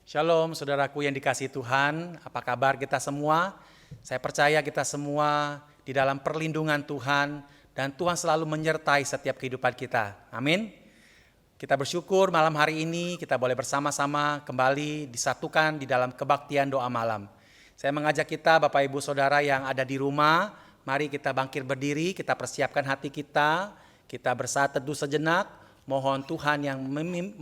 Shalom saudaraku yang dikasihi Tuhan, apa kabar kita semua? Saya percaya kita semua di dalam perlindungan Tuhan dan Tuhan selalu menyertai setiap kehidupan kita. Amin. Kita bersyukur malam hari ini kita boleh bersama-sama kembali disatukan di dalam kebaktian doa malam. Saya mengajak kita Bapak Ibu Saudara yang ada di rumah, mari kita bangkit berdiri, kita persiapkan hati kita bersatu teduh sejenak, mohon Tuhan yang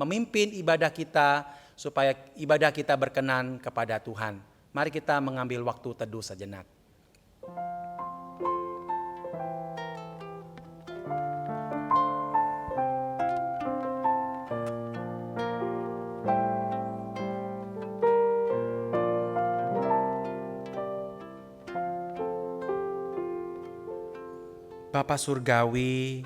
memimpin ibadah kita, supaya ibadah kita berkenan kepada Tuhan. Mari kita mengambil waktu teduh sejenak. Bapa Surgawi,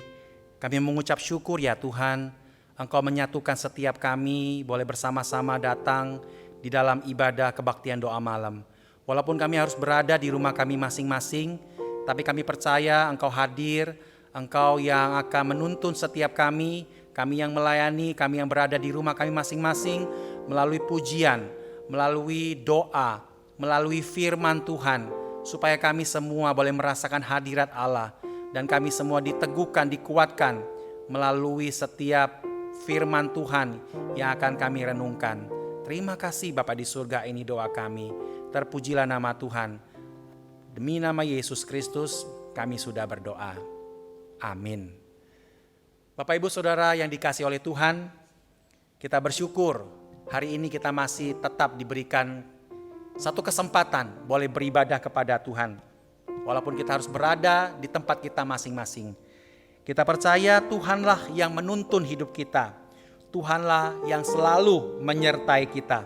kami mengucap syukur ya Tuhan, Engkau menyatukan setiap kami boleh bersama-sama datang di dalam ibadah kebaktian doa malam. Walaupun kami harus berada di rumah kami masing-masing, tapi kami percaya Engkau hadir, Engkau yang akan menuntun setiap kami yang melayani, kami yang berada di rumah kami masing-masing, melalui pujian, melalui doa, melalui firman Tuhan, supaya kami semua boleh merasakan hadirat Allah, dan kami semua diteguhkan, dikuatkan melalui setiap firman Tuhan yang akan kami renungkan. Terima kasih Bapa di surga, ini doa kami. Terpujilah nama Tuhan. Demi nama Yesus Kristus kami sudah berdoa. Amin. Bapak Ibu Saudara yang dikasihi oleh Tuhan, kita bersyukur hari ini kita masih tetap diberikan satu kesempatan boleh beribadah kepada Tuhan. Walaupun kita harus berada di tempat kita masing-masing. Kita percaya Tuhanlah yang menuntun hidup kita. Tuhanlah yang selalu menyertai kita.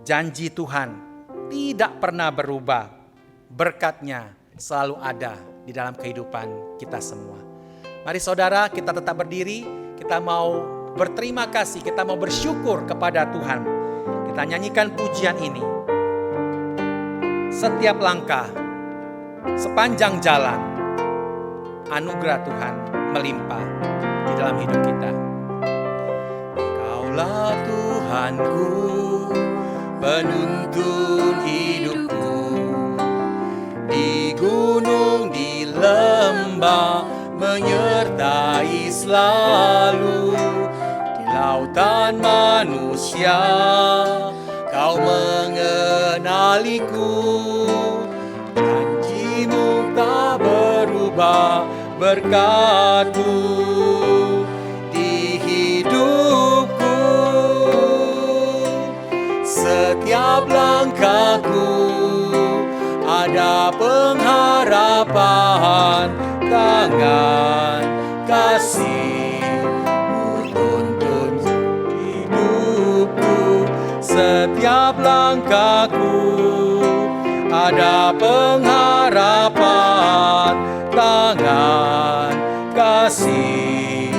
Janji Tuhan tidak pernah berubah. Berkat-Nya selalu ada di dalam kehidupan kita semua. Mari saudara, kita tetap berdiri. Kita mau berterima kasih, kita mau bersyukur kepada Tuhan. Kita nyanyikan pujian ini. Setiap langkah, sepanjang jalan, anugerah Tuhan melimpah di dalam hidup kita. Kaulah Tuhanku, penuntun hidupku. Di gunung, di lembah, menyertai selalu. Di lautan manusia, Kau mengenaliku. Janji-Mu tak berubah, berkat-Mu di hidupku. Setiap langkahku ada pengharapan, tangan kasih-Mu tuntun hidupku. Setiap langkahku ada pengharapan, tangan kasih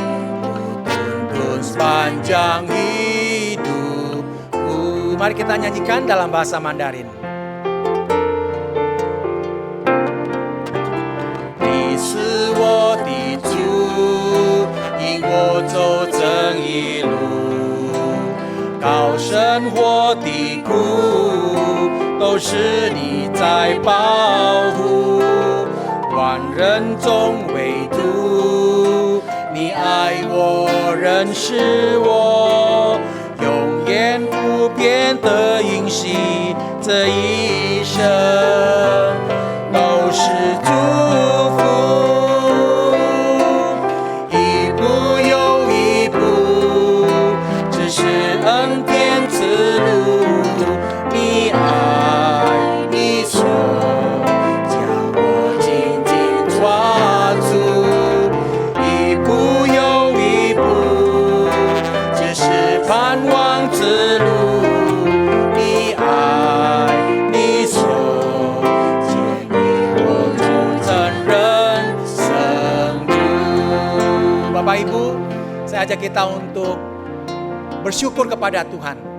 tuntun sepanjang hidupku. Mari kita nyanyikan dalam bahasa Mandarin. Ni shi wo di zu, yin wo zhou zheng yi lu, gao shen huo di gu, 都是你在保护，万人中唯独你爱我，认识我，永远不变的应许，这一生都是祝福，一步又一步，只是恩典之路，你爱你手将我紧紧抓住，一步又一步，只是盼望之路，你爱你手牵引我走真人生路。Bapak Ibu, saya ajak kita untuk bersyukur kepada Tuhan.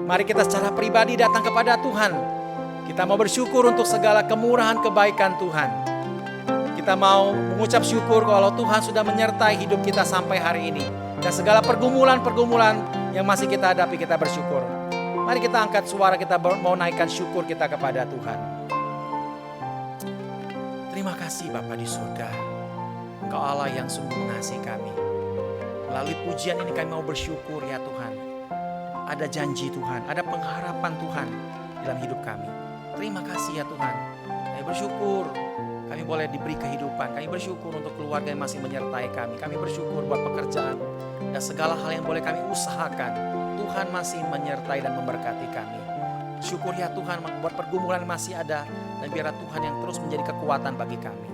Mari kita secara pribadi datang kepada Tuhan. Kita mau bersyukur untuk segala kemurahan kebaikan Tuhan. Kita mau mengucap syukur kalau Tuhan sudah menyertai hidup kita sampai hari ini. Dan segala pergumulan-pergumulan yang masih kita hadapi, kita bersyukur. Mari kita angkat suara, kita mau naikkan syukur kita kepada Tuhan. Terima kasih Bapa di surga. Engkau Allah yang sungguh mengasihi kami. Melalui pujian ini kami mau bersyukur ya Tuhan. Ada janji Tuhan, ada pengharapan Tuhan dalam hidup kami. Terima kasih ya Tuhan. Kami bersyukur kami boleh diberi kehidupan. Kami bersyukur untuk keluarga yang masih menyertai kami. Kami bersyukur buat pekerjaan dan segala hal yang boleh kami usahakan. Tuhan masih menyertai dan memberkati kami. Syukur ya Tuhan buat pergumulan masih ada. Dan biarlah Tuhan yang terus menjadi kekuatan bagi kami.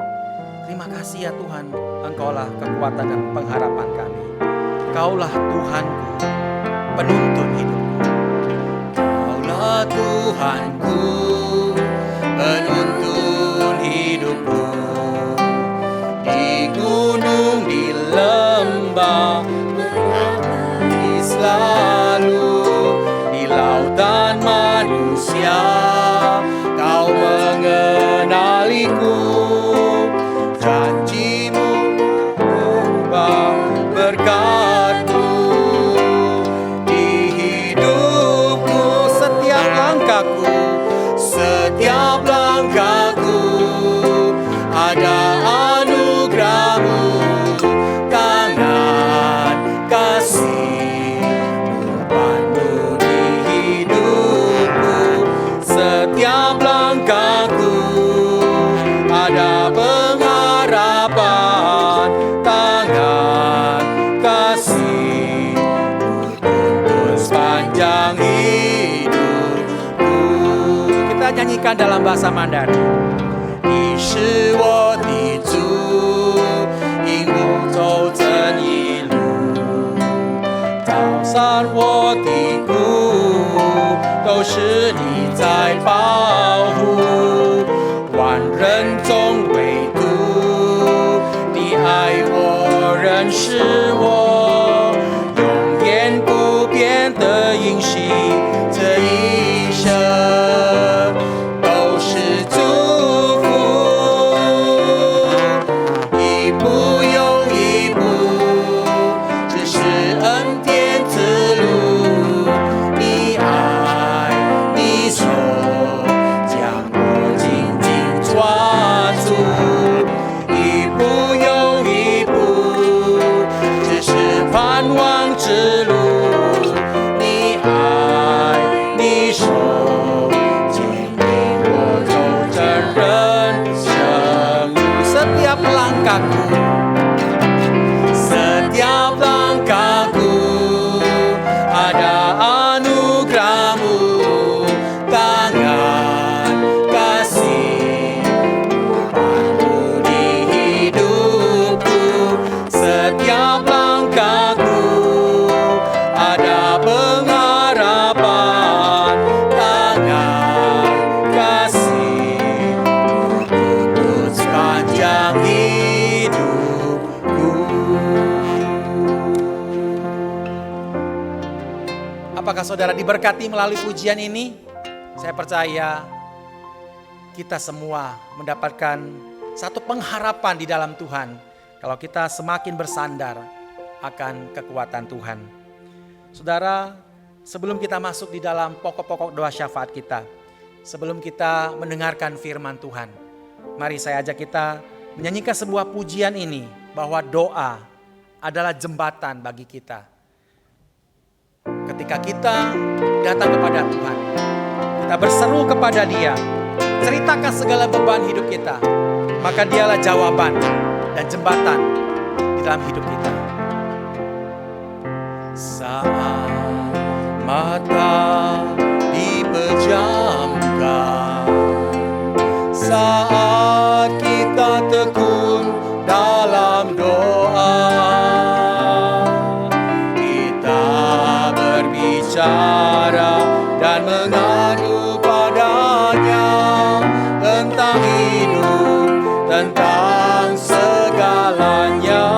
Terima kasih ya Tuhan, Engkaulah kekuatan dan pengharapan kami. Kaulah Tuhanku, penuntun hidupku. Kaulah Tuhanku, penuntun hidupku. Di gunung, di lembah, berkati selalu. Di lautan manusia, Kau mengenaliku. Janjimu berubah berkat-Mu di hidupku. Setiap langkahku, setiap langkahku ada anugerah-Mu. Tangan kasih-Mu pandu di hidupku. Setiap langkahku ada pengharapan. Tangan kasih-Mu tuntun sepanjang hidupku. Kita nyanyikan dalam bahasa Mandarin. 你是我的主，引我走这一路，早上我的苦都是你在保护，万人中唯独你爱我，认识我，永远不变的应许，这一生都是祝福，一步又一步，这是恩典之路，你爱你手将我紧紧抓住，一步又一步，这是盼望之路，你爱你手牵引我走这人生路。Setiap langkahku, setiap langkahku ada anugerah-Mu. Tangan kasih-Mu pandu di hidupku. Setiap langkahku ada pengharapan. Tangan kasih-Mu tuntun sepanjang hidupku. Apakah saudara diberkati melalui pujian ini? Saya percaya kita semua mendapatkan satu pengharapan di dalam Tuhan. Kalau kita semakin bersandar akan kekuatan Tuhan. Saudara, sebelum kita masuk di dalam pokok-pokok doa syafaat kita, sebelum kita mendengarkan firman Tuhan, mari saya ajak kita menyanyikan sebuah pujian ini, bahwa doa adalah jembatan bagi kita. Ketika kita datang kepada Tuhan, kita berseru kepada Dia, ceritakan segala beban hidup kita, maka Dialah jawaban dan jembatan di dalam hidup kita. Saat mata dipejamkan, saat kita tekun dalam doa, kita berbicara dan mengadu padanya tentang hidup, tentang segalanya.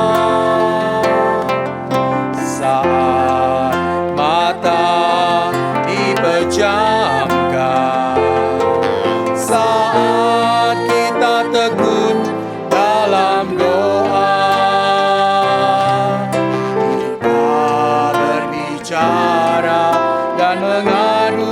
Saat mata dipejamkan, saat kita tekun dalam doa, kita berbicara dan mengadu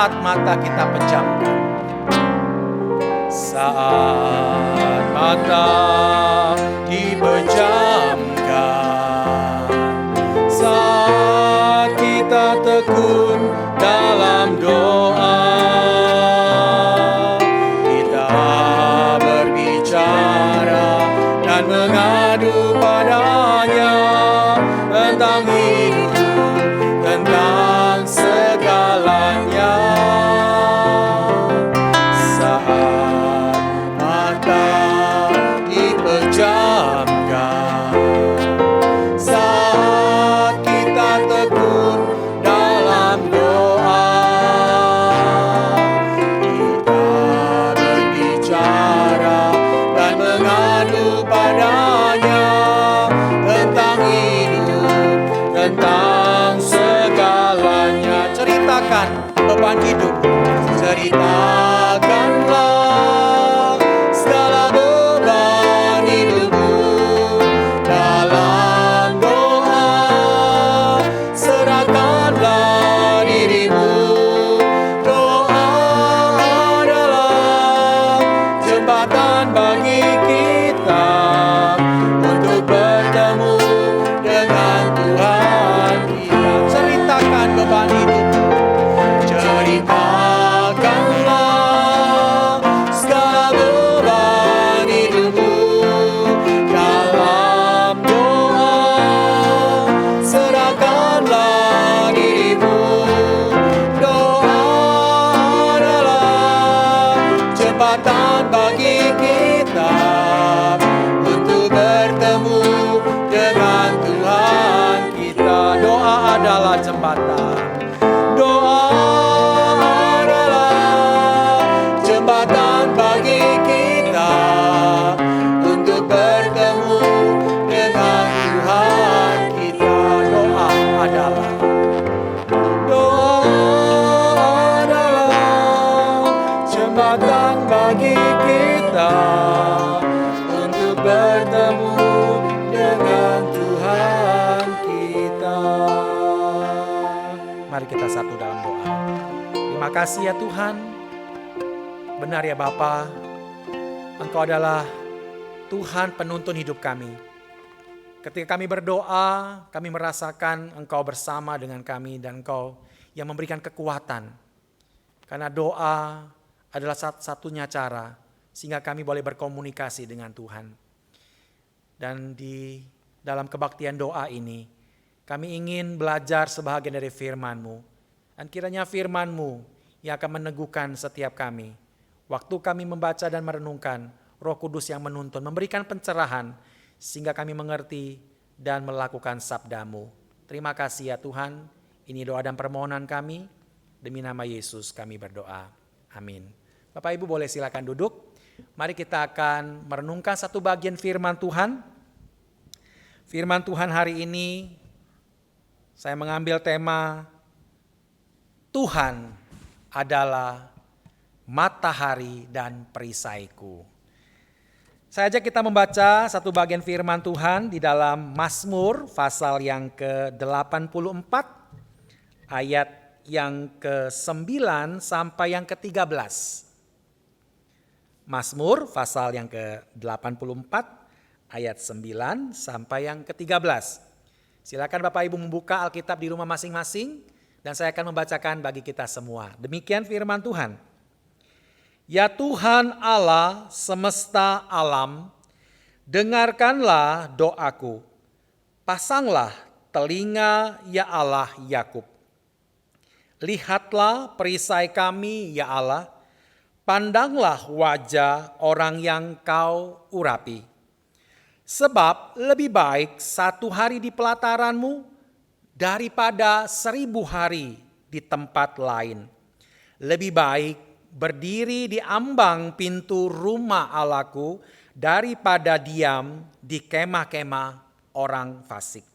saat mata kita pejamkan. Saat mata dipejamkan, saat kita tekun dalam doa, kita berbicara dan mengadu padanya tentang hidup, tentang segalanya. Saat mata dipejamkan, saat kita tekun dalam doa, kita berbicara dan mengadu padanya tentang hidup, tentang segalanya. Ceritakan beban hidup, ceritakanlah segala beban hidupmu dalam doa. Serahkanlah dirimu. Doa adalah jembatan bagi kita untuk bertemu dengan Tuhan kita. Ceritakan beban hidupmu, ceritakanlah segala beban hidupmu dalam doa. Serahkanlah dirimu. Doa adalah jembatan bagi kita untuk bertemu dengan Tuhan kita. Doa adalah jembatan. Doa adalah jembatan bagi kita untuk bertemu dengan Tuhan kita. Doa adalah jembatan bagi kita untuk bertemu dengan Tuhan kita. Mari kita satu dalam doa. Terima kasih ya Tuhan. Benar ya Bapa, Engkau adalah Tuhan penuntun hidup kami. Ketika kami berdoa, kami merasakan Engkau bersama dengan kami dan Engkau yang memberikan kekuatan. Karena doa adalah satu-satunya cara sehingga kami boleh berkomunikasi dengan Tuhan. Dan di dalam kebaktian doa ini, kami ingin belajar sebahagian dari firman-Mu. Dan kiranya firman-Mu yang akan meneguhkan setiap kami. Waktu kami membaca dan merenungkan, Roh Kudus yang menuntun, memberikan pencerahan, sehingga kami mengerti dan melakukan sabda-Mu. Terima kasih ya Tuhan, ini doa dan permohonan kami, demi nama Yesus kami berdoa. Amin. Bapak Ibu boleh silakan duduk. Mari kita akan merenungkan satu bagian firman Tuhan. Firman Tuhan hari ini, saya mengambil tema, Tuhan adalah matahari dan perisaiku. Saya ajak kita membaca satu bagian firman Tuhan di dalam Mazmur pasal yang ke-84 ayat yang ke-9 sampai yang ke-13. Mazmur pasal yang ke-84 ayat 9 sampai yang ke-13. Silakan Bapak Ibu membuka Alkitab di rumah masing-masing dan saya akan membacakan bagi kita semua. Demikian firman Tuhan. Ya Tuhan Allah semesta alam, dengarkanlah doaku. Pasanglah telinga ya Allah Yakub. Lihatlah perisai kami ya Allah, pandanglah wajah orang yang kau urapi. Sebab lebih baik 1 hari di pelataranmu daripada 1000 hari di tempat lain. Lebih baik berdiri di ambang pintu rumah Allahku daripada diam di kemah-kemah orang fasik.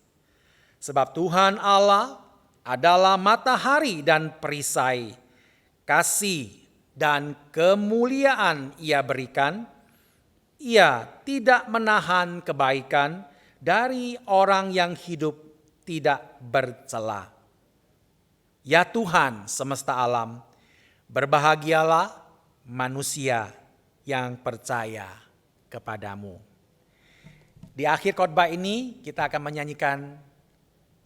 Sebab Tuhan Allah adalah matahari dan perisai, kasih dan kemuliaan Ia berikan. Ia tidak menahan kebaikan dari orang yang hidup tidak bercela. Ya Tuhan semesta alam, Berbahagialah manusia yang percaya kepadamu. Di akhir khotbah ini kita akan menyanyikan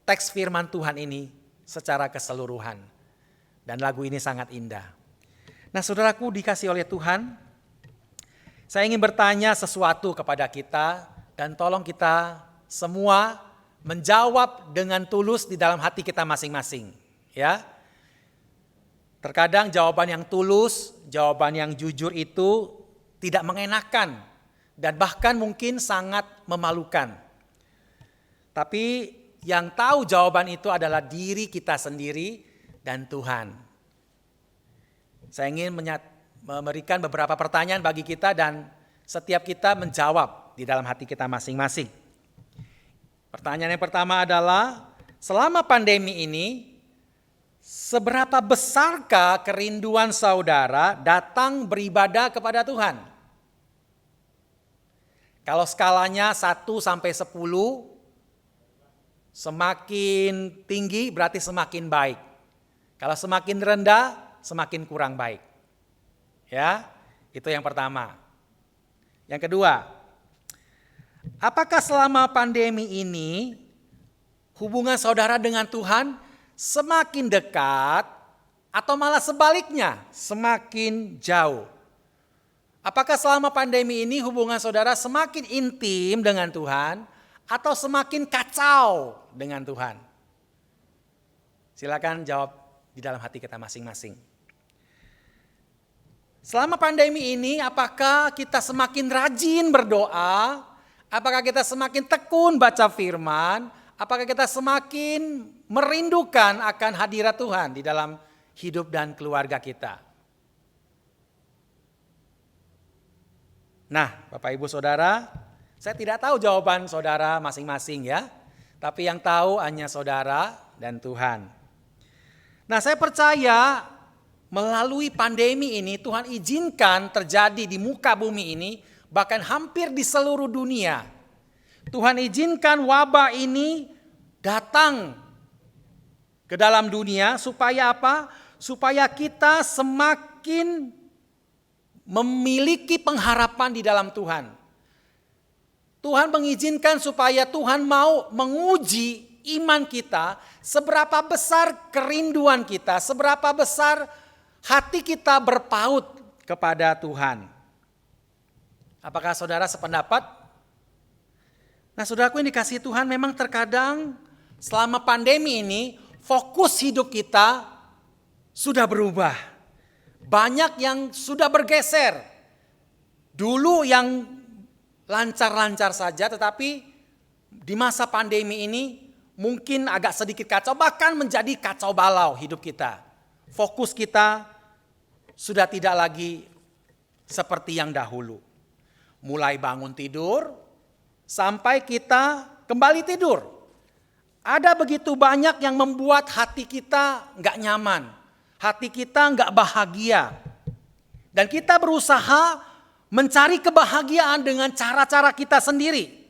teks firman Tuhan ini secara keseluruhan. Dan lagu ini sangat indah. Nah, saudaraku dikasih oleh Tuhan, saya ingin bertanya sesuatu kepada kita dan tolong kita semua menjawab dengan tulus di dalam hati kita masing-masing, ya. Terkadang jawaban yang tulus, jawaban yang jujur itu tidak mengenakan dan bahkan mungkin sangat memalukan. Tapi yang tahu jawaban itu adalah diri kita sendiri dan Tuhan. Saya ingin memberikan beberapa pertanyaan bagi kita dan setiap kita menjawab di dalam hati kita masing-masing. Pertanyaan yang pertama adalah, selama pandemi ini, seberapa besarkah kerinduan saudara datang beribadah kepada Tuhan? Kalau skalanya 1 sampai 10, semakin tinggi berarti semakin baik. Kalau semakin rendah, semakin kurang baik. Ya, itu yang pertama. Yang kedua, apakah selama pandemi ini hubungan saudara dengan Tuhan semakin dekat atau malah sebaliknya semakin jauh? Apakah selama pandemi ini hubungan saudara semakin intim dengan Tuhan atau semakin kacau dengan Tuhan? Silakan jawab di dalam hati kita masing-masing. Selama pandemi ini apakah kita semakin rajin berdoa? Apakah kita semakin tekun baca firman? Apakah kita semakin merindukan akan hadirat Tuhan di dalam hidup dan keluarga kita? Nah, Bapak Ibu Saudara, saya tidak tahu jawaban saudara masing-masing ya. Tapi yang tahu hanya saudara dan Tuhan. Nah, saya percaya melalui pandemi ini Tuhan izinkan terjadi di muka bumi ini, bahkan hampir di seluruh dunia. Tuhan izinkan wabah ini datang ke dalam dunia supaya apa? Supaya kita semakin memiliki pengharapan di dalam Tuhan. Tuhan mengizinkan supaya Tuhan mau menguji iman kita, seberapa besar kerinduan kita, seberapa besar hati kita berpaut kepada Tuhan. Apakah saudara sependapat? Nah, saudaraku yang dikasihi Tuhan, memang terkadang selama pandemi ini fokus hidup kita sudah berubah. Banyak yang sudah bergeser. Dulu yang lancar-lancar saja, tetapi di masa pandemi ini mungkin agak sedikit kacau, bahkan menjadi kacau balau hidup kita. Fokus kita sudah tidak lagi seperti yang dahulu. Mulai bangun tidur sampai kita kembali tidur. Ada begitu banyak yang membuat hati kita nggak nyaman, hati kita nggak bahagia. Dan kita berusaha mencari kebahagiaan dengan cara-cara kita sendiri.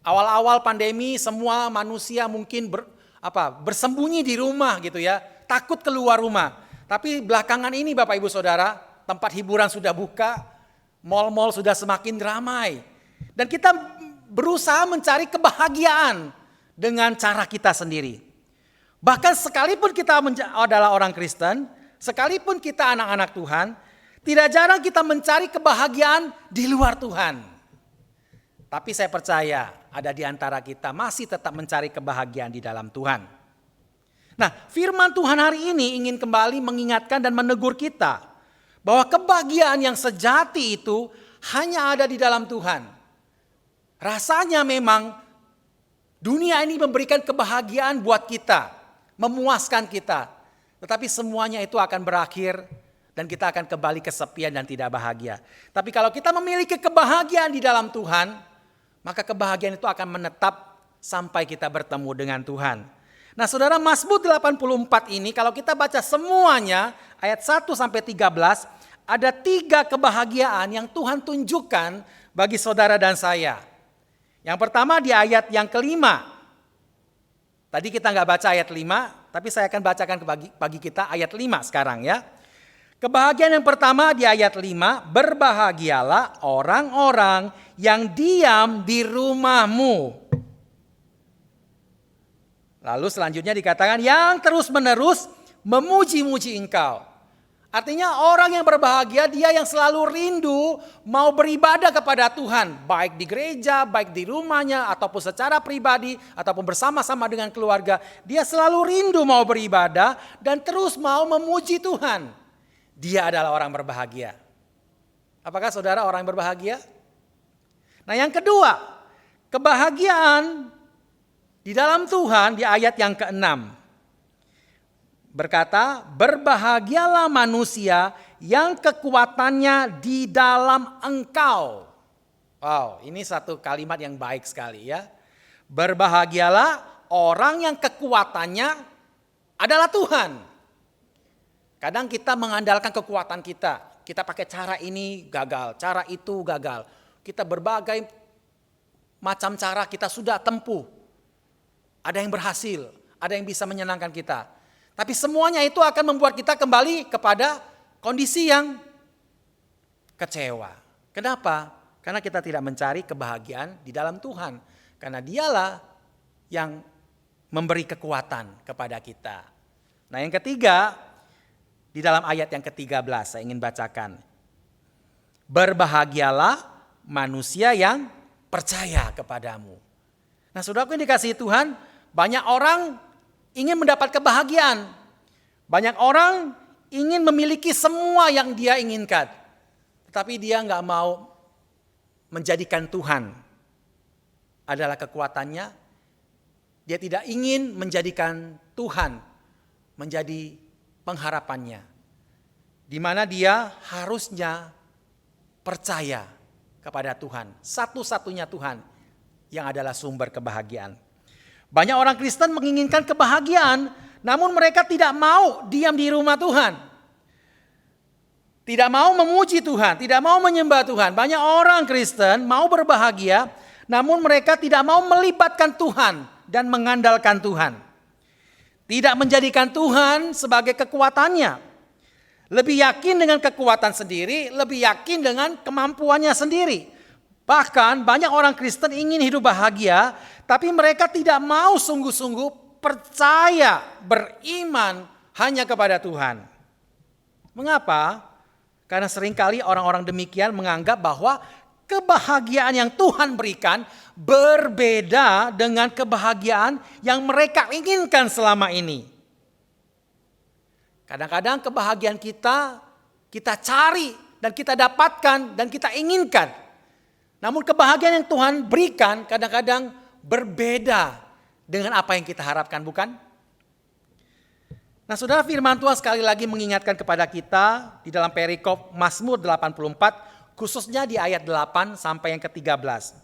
Awal-awal pandemi semua manusia mungkin bersembunyi di rumah gitu ya, takut keluar rumah. Tapi belakangan ini Bapak Ibu Saudara, tempat hiburan sudah buka, mal-mal sudah semakin ramai. Dan kita berusaha mencari kebahagiaan dengan cara kita sendiri. Bahkan sekalipun kita adalah orang Kristen, sekalipun kita anak-anak Tuhan, tidak jarang kita mencari kebahagiaan di luar Tuhan. Tapi saya percaya ada di antara kita masih tetap mencari kebahagiaan di dalam Tuhan. Nah, firman Tuhan hari ini ingin kembali mengingatkan dan menegur kita bahwa kebahagiaan yang sejati itu hanya ada di dalam Tuhan. Rasanya memang dunia ini memberikan kebahagiaan buat kita, memuaskan kita. Tetapi semuanya itu akan berakhir dan kita akan kembali kesepian dan tidak bahagia. Tapi kalau kita memiliki kebahagiaan di dalam Tuhan, maka kebahagiaan itu akan menetap sampai kita bertemu dengan Tuhan. Nah, Saudara, Mazmur 84 ini kalau kita baca semuanya ayat 1 sampai 13, ada 3 kebahagiaan yang Tuhan tunjukkan bagi saudara dan saya. Yang pertama di ayat yang kelima. Tadi kita nggak baca ayat 5, tapi saya akan bacakan bagi kita ayat 5 sekarang ya. Kebahagiaan yang pertama di ayat 5, berbahagialah orang-orang yang diam di rumahmu. Lalu selanjutnya dikatakan yang terus-menerus memuji-muji engkau. Artinya orang yang berbahagia dia yang selalu rindu mau beribadah kepada Tuhan. Baik di gereja, baik di rumahnya, ataupun secara pribadi, ataupun bersama-sama dengan keluarga. Dia selalu rindu mau beribadah dan terus mau memuji Tuhan. Dia adalah orang berbahagia. Apakah saudara orang yang berbahagia? Nah yang kedua, kebahagiaan di dalam Tuhan di ayat yang ke-6. Berkata, berbahagialah manusia yang kekuatannya di dalam engkau. Wow, ini satu kalimat yang baik sekali ya. Berbahagialah orang yang kekuatannya adalah Tuhan. Kadang kita mengandalkan kekuatan kita. Kita pakai cara ini gagal, cara itu gagal. Kita berbagai macam cara kita sudah tempuh. Ada yang berhasil, ada yang bisa menyenangkan kita. Tapi semuanya itu akan membuat kita kembali kepada kondisi yang kecewa. Kenapa? Karena kita tidak mencari kebahagiaan di dalam Tuhan. Karena dialah yang memberi kekuatan kepada kita. Nah yang ketiga, di dalam ayat yang ke-13 saya ingin bacakan. Berbahagialah manusia yang percaya kepadamu. Nah saudaraku yang dikasihi Tuhan, banyak orang ingin mendapat kebahagiaan. Banyak orang ingin memiliki semua yang dia inginkan. Tetapi dia nggak mau menjadikan Tuhan adalah kekuatannya. Dia tidak ingin menjadikan Tuhan menjadi pengharapannya. Di mana dia harusnya percaya kepada Tuhan. Satu-satunya Tuhan yang adalah sumber kebahagiaan. Banyak orang Kristen menginginkan kebahagiaan, namun mereka tidak mau diam di rumah Tuhan. Tidak mau memuji Tuhan, tidak mau menyembah Tuhan. Banyak orang Kristen mau berbahagia, namun mereka tidak mau melibatkan Tuhan dan mengandalkan Tuhan. Tidak menjadikan Tuhan sebagai kekuatannya. Lebih yakin dengan kekuatan sendiri, lebih yakin dengan kemampuannya sendiri. Bahkan banyak orang Kristen ingin hidup bahagia, tapi mereka tidak mau sungguh-sungguh percaya, beriman hanya kepada Tuhan. Mengapa? Karena seringkali orang-orang demikian menganggap bahwa kebahagiaan yang Tuhan berikan berbeda dengan kebahagiaan yang mereka inginkan selama ini. Kadang-kadang kebahagiaan kita cari dan kita dapatkan dan kita inginkan. Namun kebahagiaan yang Tuhan berikan kadang-kadang berbeda dengan apa yang kita harapkan, bukan? Nah saudara, firman Tuhan sekali lagi mengingatkan kepada kita di dalam perikop Mazmur 84, khususnya di ayat 8 sampai yang ke-13.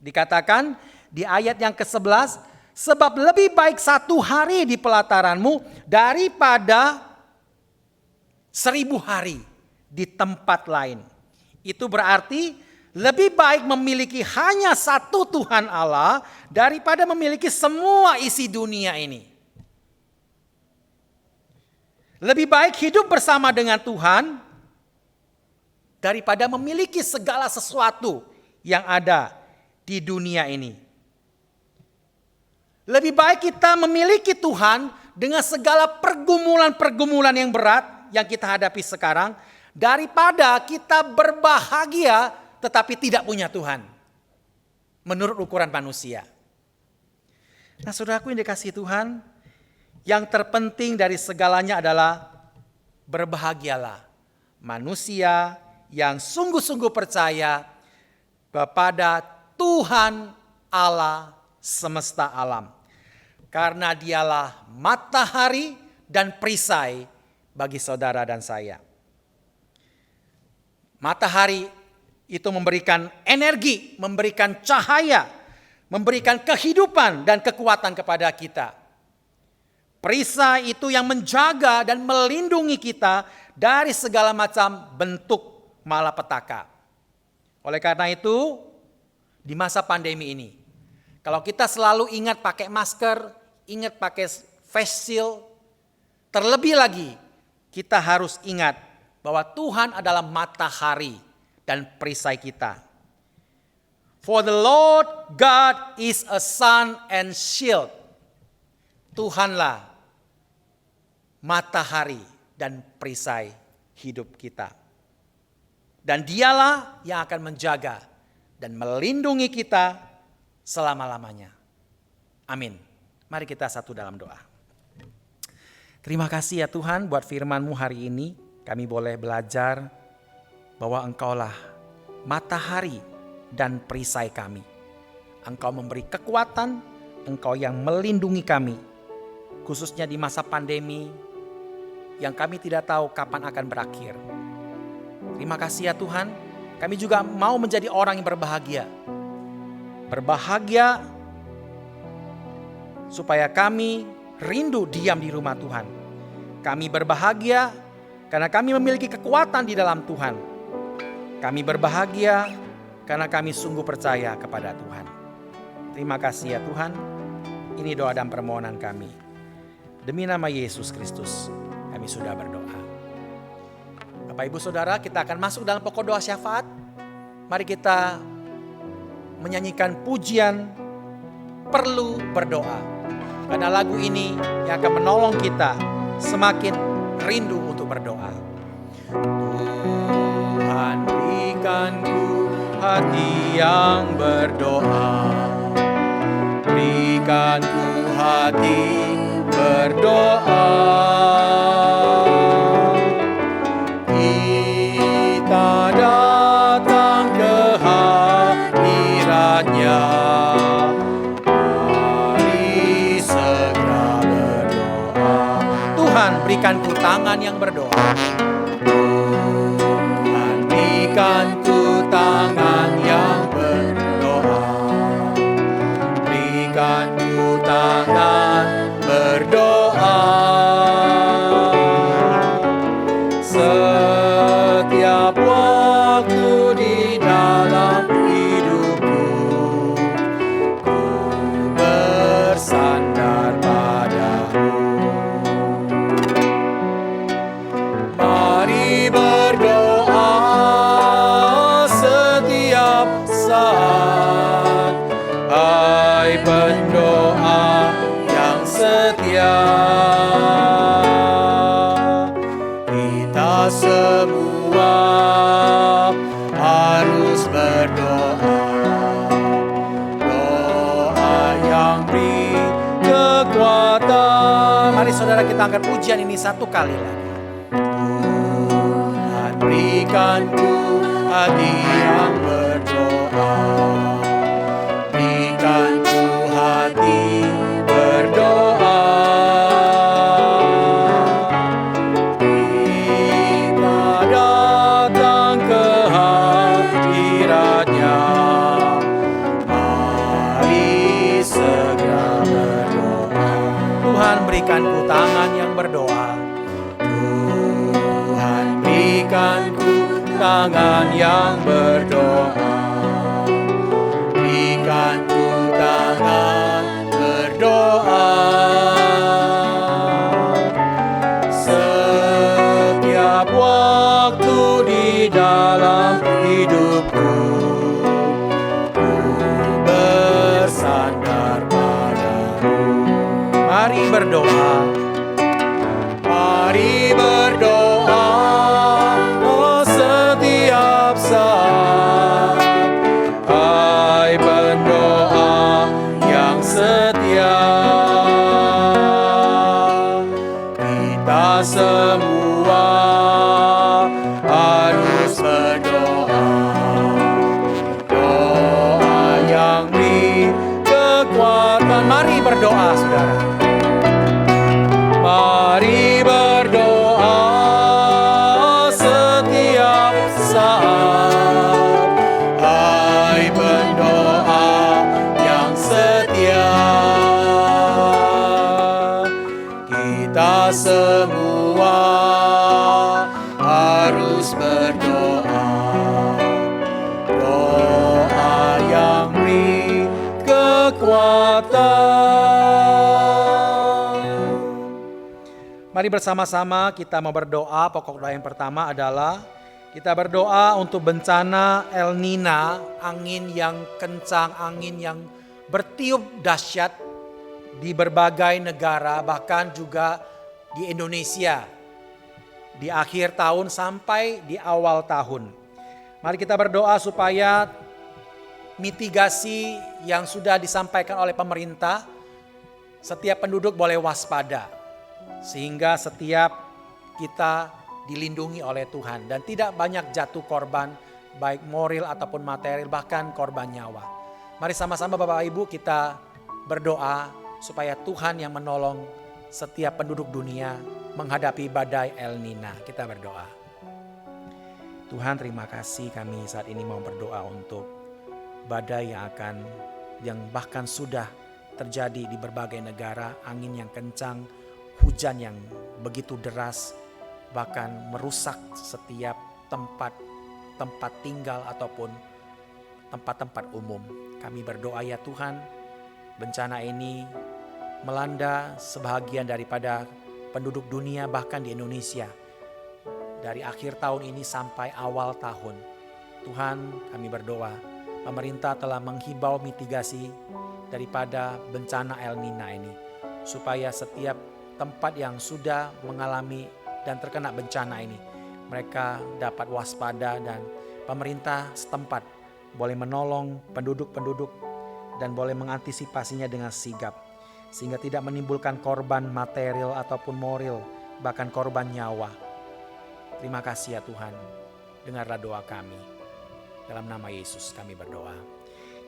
Dikatakan di ayat yang ke-11, sebab lebih baik 1 hari di pelataranmu daripada 1000 hari di tempat lain. Itu berarti lebih baik memiliki hanya satu Tuhan Allah daripada memiliki semua isi dunia ini. Lebih baik hidup bersama dengan Tuhan daripada memiliki segala sesuatu yang ada di dunia ini. Lebih baik kita memiliki Tuhan dengan segala pergumulan-pergumulan yang berat yang kita hadapi sekarang daripada kita berbahagia tetapi tidak punya Tuhan menurut ukuran manusia. Nah saudaraku yang dikasihi Tuhan, yang terpenting dari segalanya adalah berbahagialah manusia yang sungguh-sungguh percaya kepada Tuhan Allah semesta alam. Karena dialah matahari dan perisai bagi saudara dan saya. Matahari itu memberikan energi, memberikan cahaya, memberikan kehidupan dan kekuatan kepada kita. Perisai itu yang menjaga dan melindungi kita dari segala macam bentuk malapetaka. Oleh karena itu, di masa pandemi ini, kalau kita selalu ingat pakai masker, ingat pakai face shield. Terlebih lagi kita harus ingat bahwa Tuhan adalah matahari dan perisai kita. For the Lord God is a sun and shield. Tuhanlah matahari dan perisai hidup kita. Dan dialah yang akan menjaga dan melindungi kita selama-lamanya. Amin. Mari kita satu dalam doa. Terima kasih ya Tuhan buat firman-Mu hari ini. Kami boleh belajar bahwa Engkaulah matahari dan perisai kami. Engkau memberi kekuatan, Engkau yang melindungi kami. Khususnya di masa pandemi yang kami tidak tahu kapan akan berakhir. Terima kasih ya Tuhan, kami juga mau menjadi orang yang berbahagia. Berbahagia supaya kami rindu diam di rumah Tuhan. Kami berbahagia karena kami memiliki kekuatan di dalam Tuhan. Kami berbahagia karena kami sungguh percaya kepada Tuhan. Terima kasih ya Tuhan, ini doa dan permohonan kami. Demi nama Yesus Kristus, kami sudah berdoa. Bapak Ibu Saudara, kita akan masuk dalam pokok doa syafaat. Mari kita menyanyikan pujian Perlu Berdoa. Karena lagu ini yang akan menolong kita semakin rindu untuk berdoa. Tuhan berikan ku hati yang berdoa. Berikan ku hati berdoa. Kita datang ke hadirat-Nya. Mari segera berdoa. Tuhan berikan ku tangan yang berdoa. Tuhan berikan ku tangan yang berdoa. Berikan ku tangan berdoa. Setiap waktu di dalam hidupku, ku bersandar padamu. Mari berdoa setiap saat, hai pendoa yang setia. Kita semua harus berdoa. Doa yang beri kekuatan. Mari saudara kita angkat pujian ini satu kali lagi. Tuhan berikan ku hati yang berdoa. Berikan ku hati berdoa. Berikan ku tangan yang berdoa. Tuhan berikan ku tangan yang berdoa. Berikan ku tangan berdoa. Setiap waktu di dalam hidupku, ku bersandar padamu. Mari berdoa. Mari berdoa setiap saat, hai pendoa yang setia. Kita semua harus berdoa. Doa yang beri kekuatan. Mari berdoa saudara. Mari berdoa setiap saat, hai pendoa yang setia. Kita semua harus berdoa. Doa yang beri kekuatan. Mari bersama-sama kita mau berdoa. Pokok doa yang pertama adalah kita berdoa untuk bencana El Nina, angin yang kencang, angin yang bertiup dahsyat di berbagai negara, bahkan juga di Indonesia di akhir tahun sampai di awal tahun. Mari kita berdoa supaya mitigasi yang sudah disampaikan oleh pemerintah, setiap penduduk boleh waspada, sehingga setiap kita dilindungi oleh Tuhan dan tidak banyak jatuh korban, baik moral ataupun material, bahkan korban nyawa. Mari sama-sama Bapak Ibu kita berdoa supaya Tuhan yang menolong setiap penduduk dunia menghadapi badai El Nina. Kita berdoa. Tuhan, terima kasih, kami saat ini mau berdoa untuk badai yang bahkan sudah terjadi di berbagai negara, angin yang kencang, hujan yang begitu deras, bahkan merusak setiap tempat tinggal ataupun tempat-tempat umum. Kami berdoa ya Tuhan, bencana ini melanda sebahagian daripada penduduk dunia, bahkan di Indonesia. Dari akhir tahun ini sampai awal tahun. Tuhan, kami berdoa, pemerintah telah menghimbau mitigasi daripada bencana El Nina ini, supaya setiap tempat yang sudah mengalami dan terkena bencana ini, mereka dapat waspada dan pemerintah setempat boleh menolong penduduk-penduduk dan boleh mengantisipasinya dengan sigap, sehingga tidak menimbulkan korban material ataupun moral, bahkan korban nyawa. Terima kasih ya Tuhan, dengarlah doa kami. Dalam nama Yesus kami berdoa.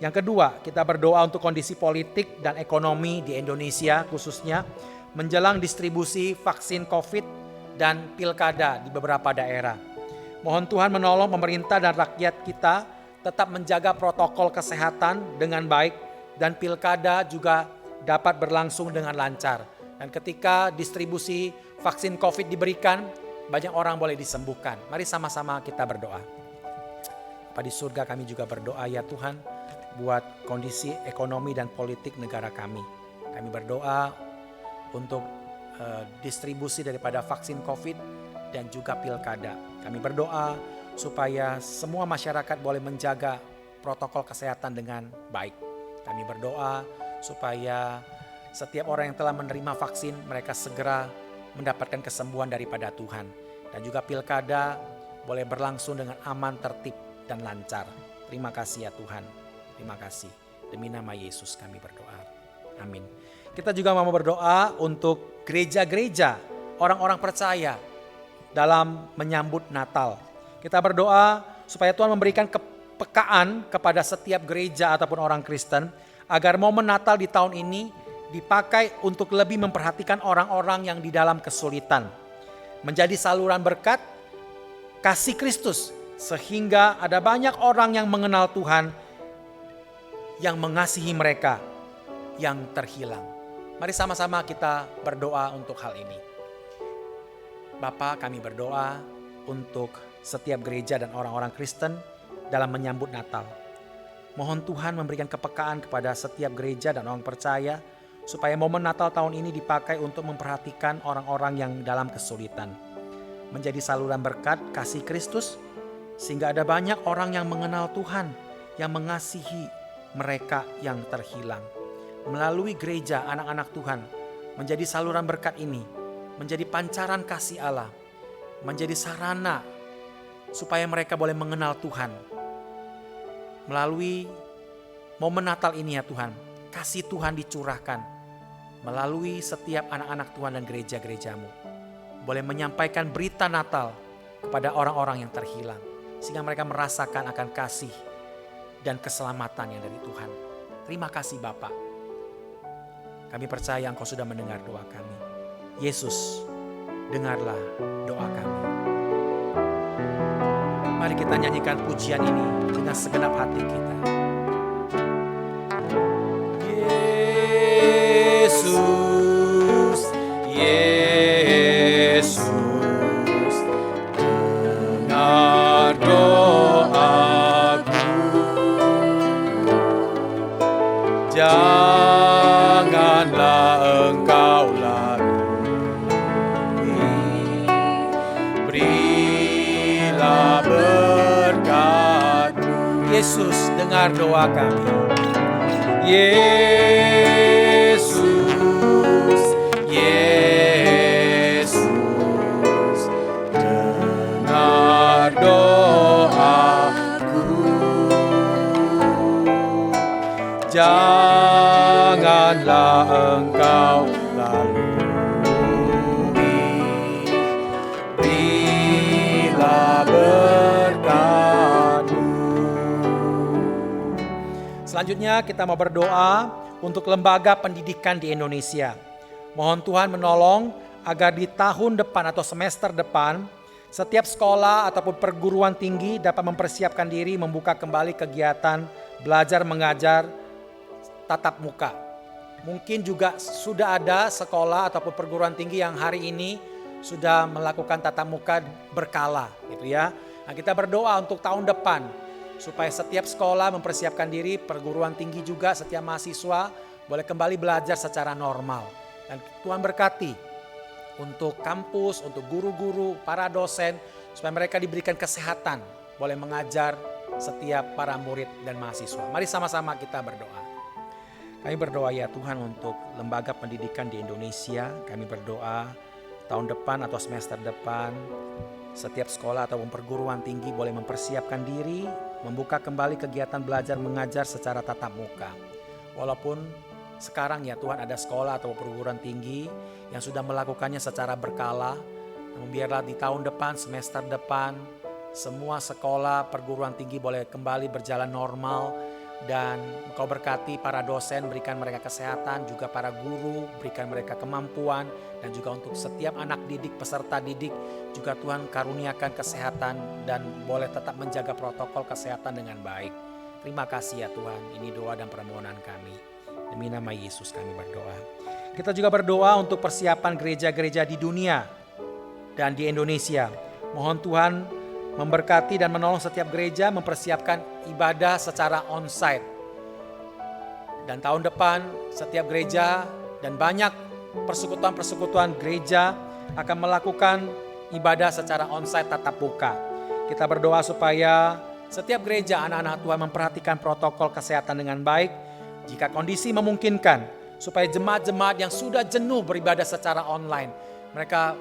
Yang kedua, kita berdoa untuk kondisi politik dan ekonomi di Indonesia, khususnya menjelang distribusi vaksin COVID dan pilkada di beberapa daerah. Mohon Tuhan menolong pemerintah dan rakyat kita tetap menjaga protokol kesehatan dengan baik dan pilkada juga dapat berlangsung dengan lancar. Dan ketika distribusi vaksin COVID diberikan, banyak orang boleh disembuhkan. Mari sama-sama kita berdoa. Bapa di surga, kami juga berdoa ya Tuhan buat kondisi ekonomi dan politik negara kami. Kami berdoa untuk distribusi daripada vaksin COVID dan juga pilkada. Kami berdoa supaya semua masyarakat boleh menjaga protokol kesehatan dengan baik. Kami berdoa supaya setiap orang yang telah menerima vaksin, mereka segera mendapatkan kesembuhan daripada Tuhan. Dan juga pilkada boleh berlangsung dengan aman, tertib, dan lancar. Terima kasih ya Tuhan. Terima kasih. Demi nama Yesus kami berdoa. Amin. Kita juga mau berdoa untuk gereja-gereja, orang-orang percaya dalam menyambut Natal. Kita berdoa supaya Tuhan memberikan kepekaan kepada setiap gereja ataupun orang Kristen, agar momen Natal di tahun ini dipakai untuk lebih memperhatikan orang-orang yang di dalam kesulitan. Menjadi saluran berkat kasih Kristus, sehingga ada banyak orang yang mengenal Tuhan, yang mengasihi mereka yang terhilang. Mari sama-sama kita berdoa untuk hal ini. Bapa, kami berdoa untuk setiap gereja dan orang-orang Kristen dalam menyambut Natal. Mohon Tuhan memberikan kepekaan kepada setiap gereja dan orang percaya, supaya momen Natal tahun ini dipakai untuk memperhatikan orang-orang yang dalam kesulitan. Menjadi saluran berkat kasih Kristus, sehingga ada banyak orang yang mengenal Tuhan, yang mengasihi mereka yang terhilang. Melalui gereja anak-anak Tuhan, menjadi saluran berkat ini, menjadi pancaran kasih Allah, menjadi sarana supaya mereka boleh mengenal Tuhan. Melalui momen Natal ini ya Tuhan, kasih Tuhan dicurahkan melalui setiap anak-anak Tuhan dan gereja-gerejamu. Boleh menyampaikan berita Natal kepada orang-orang yang terhilang, sehingga mereka merasakan akan kasih dan keselamatan yang dari Tuhan. Terima kasih Bapa. Kami percaya Engkau sudah mendengar doa kami. Yesus, dengarlah doa kami. Mari kita nyanyikan pujian ini dengan segenap hati kita. Yesus, Yesus, dengar doaku. Janganlah engkau lari Yesus, dengar doa kami. Yesus, Yesus, dengar doaku. Janganlah Engkau lalui bila berkat-Mu. Selanjutnya kita mau berdoa untuk lembaga pendidikan di Indonesia. Mohon Tuhan menolong agar di tahun depan atau semester depan setiap sekolah ataupun perguruan tinggi dapat mempersiapkan diri membuka kembali kegiatan belajar mengajar tatap muka. Mungkin juga sudah ada sekolah ataupun perguruan tinggi yang hari ini sudah melakukan tatap muka berkala gitu ya. Nah, kita berdoa untuk tahun depan supaya setiap sekolah mempersiapkan diri, perguruan tinggi juga setiap mahasiswa boleh kembali belajar secara normal. Dan Tuhan berkati untuk kampus, untuk guru-guru, para dosen supaya mereka diberikan kesehatan, boleh mengajar setiap para murid dan mahasiswa. Mari sama-sama kita berdoa. Kami berdoa ya Tuhan untuk lembaga pendidikan di Indonesia. Kami berdoa tahun depan atau semester depan setiap sekolah atau perguruan tinggi boleh mempersiapkan diri membuka kembali kegiatan belajar mengajar secara tatap muka. Walaupun sekarang ya Tuhan ada sekolah atau perguruan tinggi yang sudah melakukannya secara berkala. Namun biarlah di tahun depan, semester depan semua sekolah perguruan tinggi boleh kembali berjalan normal. Dan Engkau berkati para dosen, berikan mereka kesehatan, juga para guru, berikan mereka kemampuan, dan juga untuk setiap anak didik, peserta didik, juga Tuhan karuniakan kesehatan dan boleh tetap menjaga protokol kesehatan dengan baik. Terima kasih ya Tuhan, ini doa dan permohonan kami. Demi nama Yesus kami berdoa. Kita juga berdoa untuk persiapan gereja-gereja di dunia dan di Indonesia. Mohon Tuhan memberkati dan menolong setiap gereja mempersiapkan ibadah secara onsite. Dan tahun depan setiap gereja dan banyak persekutuan-persekutuan gereja akan melakukan ibadah secara onsite tatap muka. Kita berdoa supaya setiap gereja anak-anak Tuhan memperhatikan protokol kesehatan dengan baik. Jika kondisi memungkinkan supaya jemaat-jemaat yang sudah jenuh beribadah secara online, mereka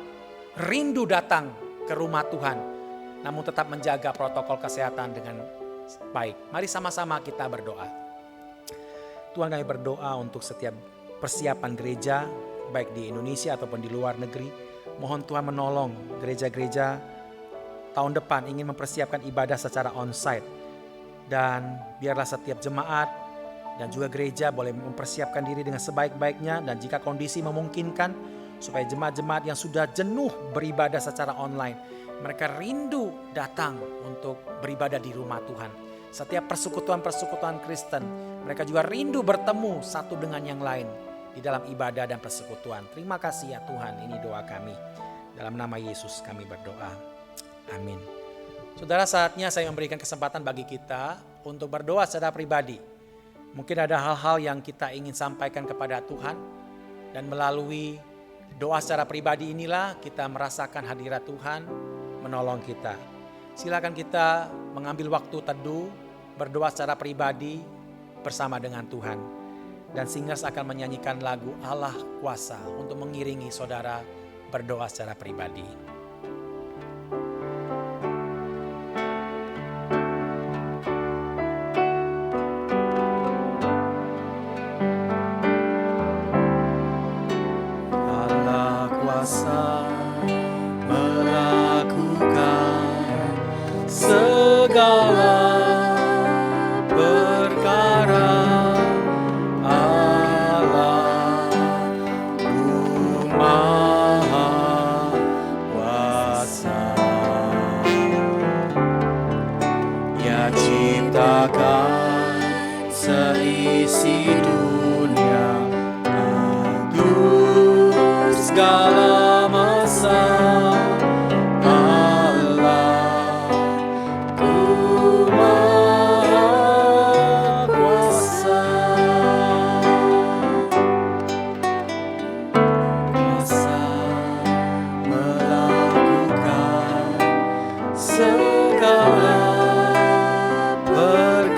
rindu datang ke rumah Tuhan, namun tetap menjaga protokol kesehatan dengan baik. Mari sama-sama kita berdoa. Tuhan, kami berdoa untuk setiap persiapan gereja, baik di Indonesia ataupun di luar negeri. Mohon Tuhan menolong gereja-gereja tahun depan ingin mempersiapkan ibadah secara onsite. Dan biarlah setiap jemaat dan juga gereja boleh mempersiapkan diri dengan sebaik-baiknya. Dan jika kondisi memungkinkan, supaya jemaat-jemaat yang sudah jenuh beribadah secara online, mereka rindu datang untuk beribadah di rumah Tuhan. Setiap persekutuan-persekutuan Kristen, mereka juga rindu bertemu satu dengan yang lain di dalam ibadah dan persekutuan. Terima kasih ya Tuhan, ini doa kami. Dalam nama Yesus kami berdoa. Amin. Saudara, saatnya saya memberikan kesempatan bagi kita untuk berdoa secara pribadi. Mungkin ada hal-hal yang kita ingin sampaikan kepada Tuhan, dan melalui doa secara pribadi inilah kita merasakan hadirat Tuhan menolong kita. Silakan kita mengambil waktu teduh, berdoa secara pribadi bersama dengan Tuhan. Dan Singers akan menyanyikan lagu Allah Kuasa untuk mengiringi saudara berdoa secara pribadi. Allah kuasa segala perkara, Allah Maha Kuasa. Ia ciptakan seisi dunia untuk segala masa. Segala perkara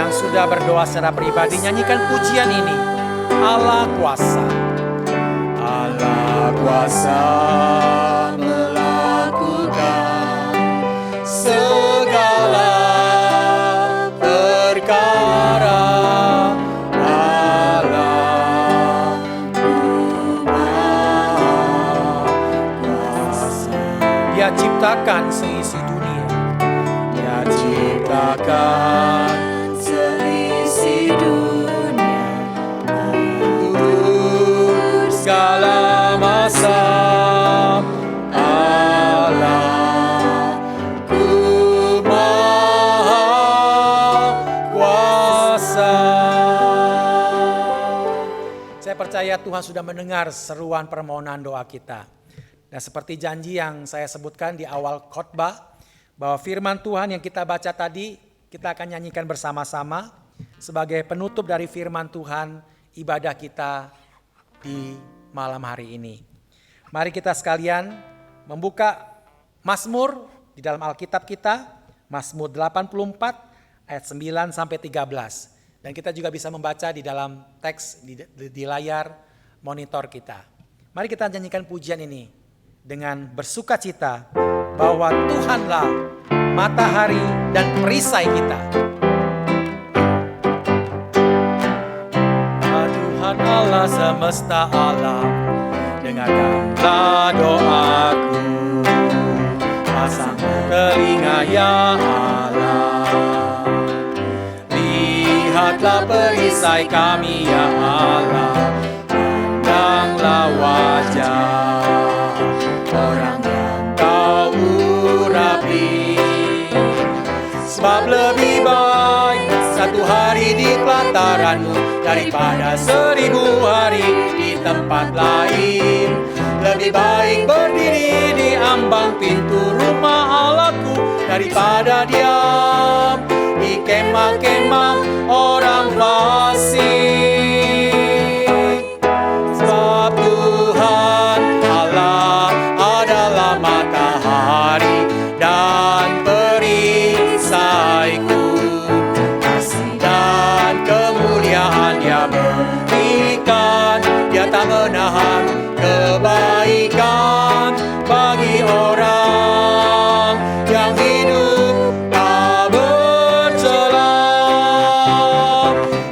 yang sudah berdoa secara pribadi, nyanyikan pujian ini. Allah kuasa. Allah kuasa melakukan segala perkara. Allah Maha Kuasa. Dia ciptakan seisi dunia. Dia ciptakan seisi dunia. Segala masa. Allahku Maha Kuasa. Saya percaya Tuhan sudah mendengar seruan permohonan doa kita. Dan seperti janji yang saya sebutkan di awal khotbah, bahwa firman Tuhan yang kita baca tadi, kita akan nyanyikan bersama-sama sebagai penutup dari firman Tuhan ibadah kita di malam hari ini. Mari kita sekalian membuka Mazmur di dalam Alkitab kita, Mazmur 84 ayat 9 sampai 13. Dan kita juga bisa membaca di dalam teks di layar monitor kita. Mari kita nyanyikan pujian ini dengan bersukacita bahwa Tuhanlah matahari dan perisai kita. Tuhan Allah semesta alam, dengarkanlah doaku. Pasang telinga ya Allah, lihatlah perisai kami ya Allah. Pandanglah wajah orang yang kau urapi. Sebab lebih baik satu hari di pelataranmu daripada 1000 hari di tempat lain. Lebih baik berdiri di ambang pintu rumah Allahku daripada diam di kemah-kemah orang fasik. Sebab Tuhan Allah adalah matahari dan perisaiku. Kasih dan kemuliaan Dia berikan, Dia tak menahan kebaikan bagi orang yang hidup tak bercela.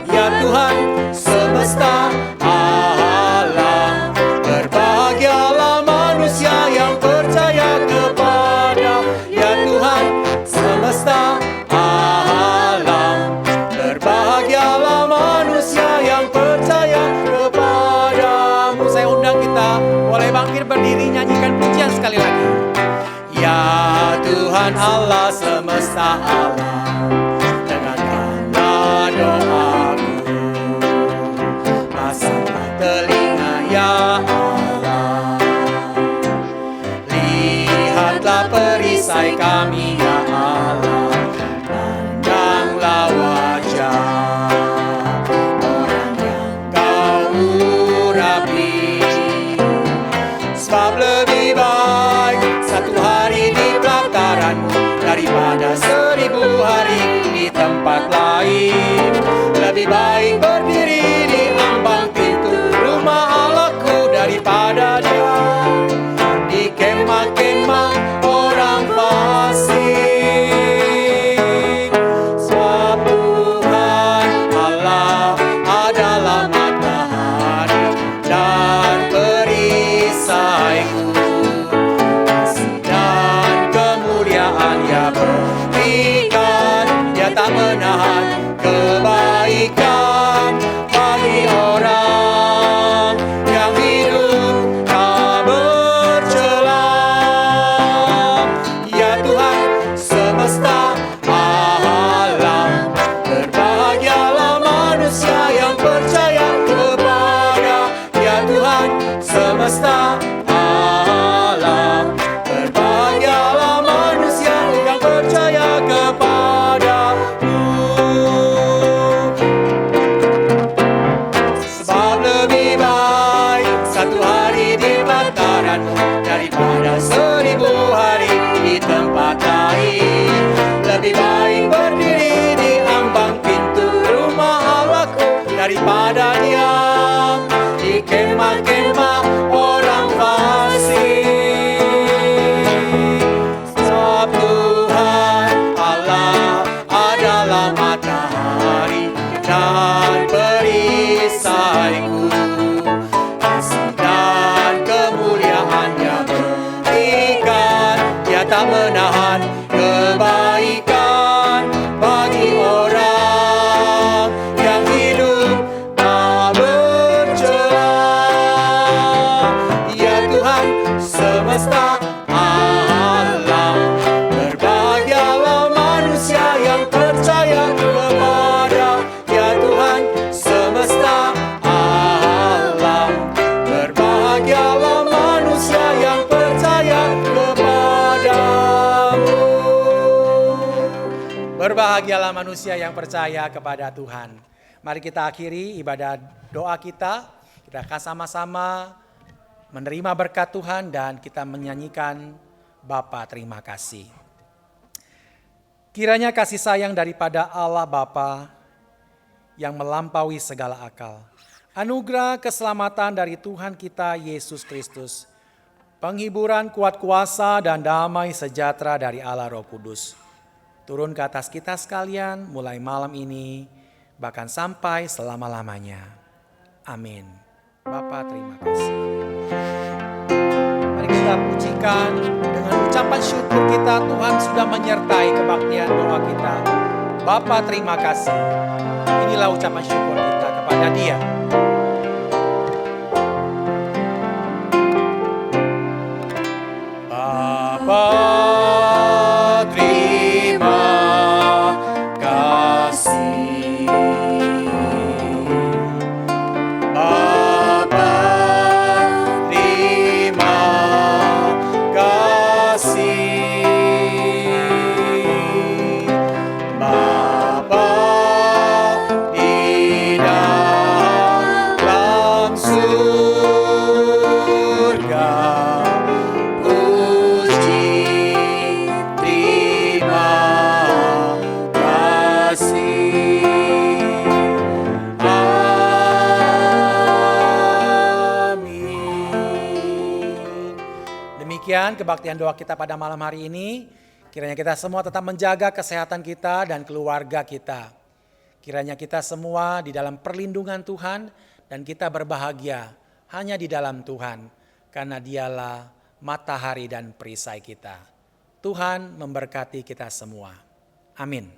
Ya Tuhan semesta alam, berbahagialah manusia yang percaya kepada ya Tuhan semesta alam. Berbahagialah manusia yang percaya kepadamu. Saya undang kita boleh bangkit berdiri, nyanyikan pujian sekali lagi. Ya Tuhan Allah semesta alam, dengarkanlah doaku. Pasanglah telinga ya Allah, lihatlah perisai kami ya Allah. Pandanglah wajah orang yang kau urapi. Sebab lebih baik satu hari di pelataranmu daripada 1000 hari di tempat lain. daripada diam di kemah-kemah orang fasik. Sebab Tuhan Allah adalah matahari dan perisaiku. Kasih dan kemuliaan-Nya berikan, Dia tak menahan kebaikan bagi orang yang hidup tak bercela. Ya Tuhan semesta alam, berbahagialah manusia yang percaya kepada Ya Tuhan semesta alam, berbahagialah manusia yang percaya kepadamu. Berbahagialah manusia yang percaya kepada Tuhan. Mari kita akhiri ibadah doa kita. Kita akan sama-sama menerima berkat Tuhan dan kita menyanyikan Bapa terima kasih. Kiranya kasih sayang daripada Allah Bapa yang melampaui segala akal, anugerah keselamatan dari Tuhan kita Yesus Kristus, penghiburan kuat kuasa dan damai sejahtera dari Allah Roh Kudus, turun ke atas kita sekalian mulai malam ini, bahkan sampai selama-lamanya. Amin. Bapa terima kasih. Mari kita pujikan dengan ucapan syukur kita, Tuhan sudah menyertai kebaktian doa kita. Bapa terima kasih. Inilah ucapan syukur kita kepada Dia. Bapa terima kasih. Bapa terima kasih. Bapa di dalam surga, puji terima kasih. Amin. Demikian kebaktian doa kita pada malam hari ini. Kiranya kita semua tetap menjaga kesehatan kita dan keluarga kita. Kiranya kita semua di dalam perlindungan Tuhan dan kita berbahagia hanya di dalam Tuhan. Karena Dialah matahari dan perisai kita. Tuhan memberkati kita semua. Amin.